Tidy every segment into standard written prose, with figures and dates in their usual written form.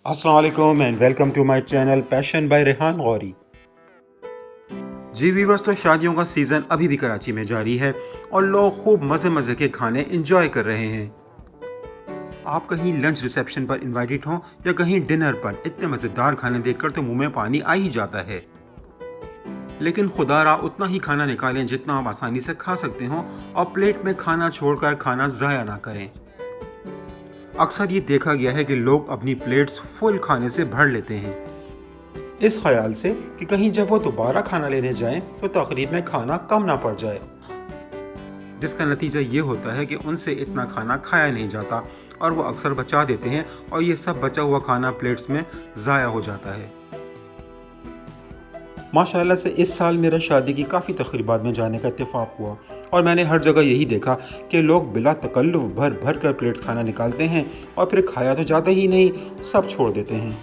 अस्सलाम वालेकुम and welcome to my channel passion by Rehan Gauri. जी वीवर्स, तो शादियों का सीज़न अभी भी कराची में जारी है और लोग खूब मज़े मज़े के खाने इंजॉय कर रहे हैं। आप कहीं लंच रिसेप्शन पर इनवाइटेड हों या कहीं डिनर पर, इतने मज़ेदार खाने देखकर तो मुंह में पानी आ ही जाता है। लेकिन खुदारा उतना ही खाना निकालें जितना आप आसानी से खा सकते हों और प्लेट में खाना छोड़कर खाना ज़ाया ना करें। अक्सर ये देखा गया है कि लोग अपनी प्लेट्स फुल खाने से भर लेते हैं, इस ख्याल से कि कहीं जब वो दोबारा खाना लेने जाएं तो तकरीब में खाना कम ना पड़ जाए, जिसका नतीजा ये होता है कि उनसे इतना खाना खाया नहीं जाता और वो अक्सर बचा देते हैं और ये सब बचा हुआ खाना प्लेट्स में ज़ाया हो जाता है। माशाल्लाह से इस साल मेरा शादी की काफ़ी तकरीबात में जाने का इत्तेफाक हुआ और मैंने हर जगह यही देखा कि लोग बिला तकल्लुफ़ भर भर कर प्लेट्स खाना निकालते हैं और फिर खाया तो जाता ही नहीं, सब छोड़ देते हैं।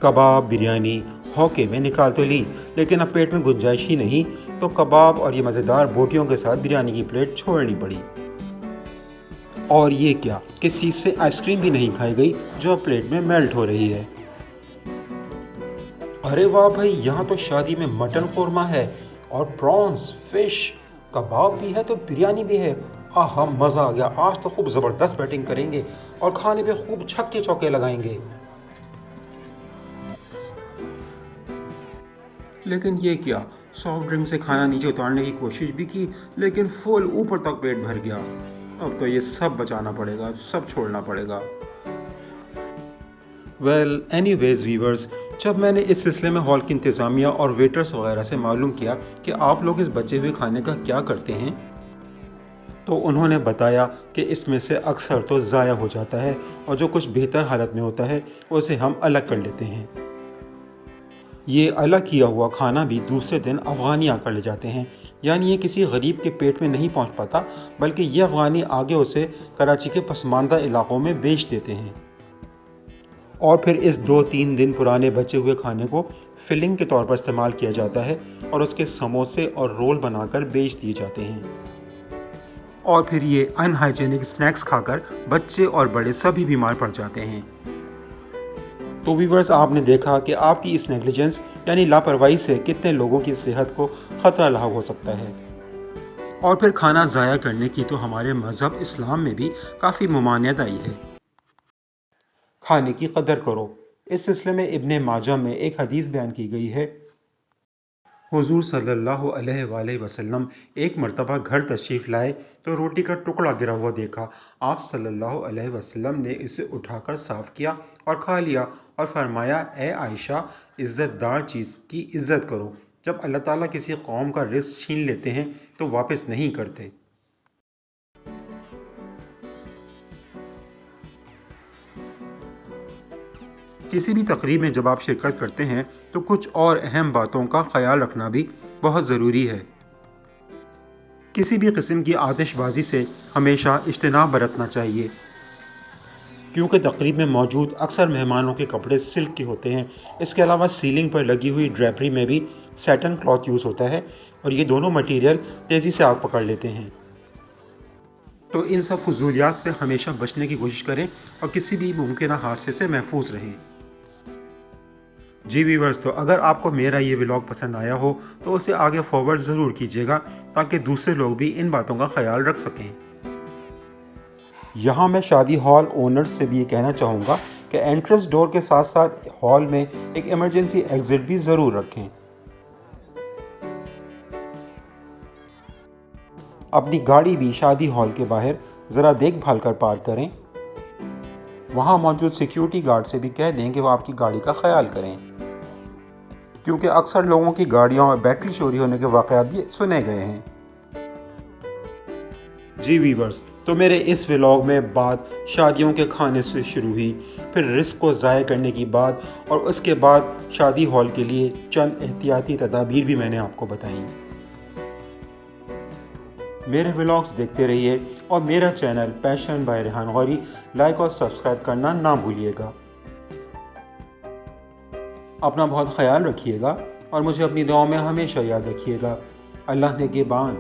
कबाब बिरयानी हौके में निकाल तो ली, लेकिन अब पेट में गुंजाइश ही नहीं, तो कबाब और ये मज़ेदार बोटियों के साथ बिरयानी की प्लेट छोड़नी पड़ी। और ये क्या, किस चीज़ से आइसक्रीम भी नहीं खाई गई जो अब प्लेट में मेल्ट हो रही है। अरे वाह भाई, यहाँ तो शादी में मटन कौरमा है और प्रॉन्स, फिश, कबाब भी है तो बिरयानी भी है। आहा, मज़ा आ गया, आज तो खूब ज़बरदस्त बैटिंग करेंगे और खाने पे खूब छक्के चौके लगाएंगे। लेकिन ये क्या, सॉफ्ट ड्रिंक से खाना नीचे उतारने की कोशिश भी की, लेकिन फुल ऊपर तक पेट भर गया। अब तो ये सब बचाना पड़ेगा, सब छोड़ना पड़ेगा। वेल एनीवेज वीवर्स, जब मैंने इस सिलसिले में हॉल की इंतज़ामिया और वेटर्स वगैरह से मालूम किया कि आप लोग इस बचे हुए खाने का क्या करते हैं, तो उन्होंने बताया कि इसमें से अक्सर तो ज़ाया हो जाता है और जो कुछ बेहतर हालत में होता है उसे हम अलग कर लेते हैं। ये अलग किया हुआ खाना भी दूसरे दिन अफ़गानी आकर ले जाते हैं, यानी ये किसी गरीब के पेट में नहीं पहुंच पाता, बल्कि ये अफ़गानी आगे उसे कराची के पसमानदा इलाक़ों में बेच देते हैं और फिर इस 2-3 दिन पुराने बचे हुए खाने को फिलिंग के तौर पर इस्तेमाल किया जाता है और उसके समोसे और रोल बनाकर बेच दिए जाते हैं। और फिर ये अनहाइजेनिक स्नैक्स खाकर बच्चे और बड़े सभी बीमार पड़ जाते हैं। तो व्यूअर्स, आपने देखा कि आपकी इस नेग्लिजेंस यानी लापरवाही से कितने लोगों की सेहत को ख़तरा लाहक हो सकता है। और फिर खाना ज़ाया करने की तो हमारे मज़हब इस्लाम में भी काफ़ी ममानियत आई है। खाने की कदर करो, इस सिलसिले में इब्ने माजा में एक हदीस बयान की गई है। हुज़ूर सल्लल्लाहु अलैहि वसल्लम एक मरतबा घर तशरीफ़ लाए तो रोटी का टुकड़ा गिरा हुआ देखा। आप सल्लल्लाहु अलैहि वसल्लम ने इसे उठाकर साफ़ किया और खा लिया और फरमाया, ए आयशा, इज़्ज़तदार चीज़ की इज़्ज़त करो। जब अल्लाह ताला किसी कौम का रिज़्क़ छीन लेते हैं तो वापस नहीं करते। किसी भी तकरीब में जब आप शिरकत करते हैं तो कुछ और अहम बातों का ख्याल रखना भी बहुत ज़रूरी है। किसी भी किस्म की आतिशबाज़ी से हमेशा इज्तनाब बरतना चाहिए, क्योंकि तकरीब में मौजूद अक्सर मेहमानों के कपड़े सिल्क के होते हैं। इसके अलावा सीलिंग पर लगी हुई ड्रेपरी में भी सैटन क्लॉथ यूज़ होता है और ये दोनों मटीरियल तेज़ी से आग पकड़ लेते हैं। तो इन सब फजूलियात से हमेशा बचने की कोशिश करें और किसी भी मुमकिन हादसे से महफूज रहें। जी वीवर्स, तो अगर आपको मेरा ये व्लॉग पसंद आया हो तो उसे आगे फॉरवर्ड ज़रूर कीजिएगा ताकि दूसरे लोग भी इन बातों का ख्याल रख सकें। यहाँ मैं शादी हॉल ओनर्स से भी ये कहना चाहूँगा कि एंट्रेंस डोर के साथ साथ हॉल में एक इमरजेंसी एग्ज़िट भी ज़रूर रखें। अपनी गाड़ी भी शादी हॉल के बाहर ज़रा देखभाल कर पार्क करें। वहाँ मौजूद सिक्योरिटी गार्ड से भी कह दें कि वो आपकी गाड़ी का ख्याल करें, क्योंकि अक्सर लोगों की गाड़ियों में बैटरी चोरी होने के वाक़यात भी सुने गए हैं। जी वीवर्स, तो मेरे इस व्लॉग में बात शादियों के खाने से शुरू हुई, फिर रिस्क को ज़ाया करने की बात और उसके बाद शादी हॉल के लिए चंद एहतियाती तदाबीर भी मैंने आपको बताई। मेरे व्लॉग्स देखते रहिए और मेरा channel passion by Rehan Gauri like और सब्सक्राइब करना ना भूलिएगा। अपना बहुत ख्याल रखिएगा और मुझे अपनी दुआओं में हमेशा याद रखिएगा। अल्लाह नेगेबान।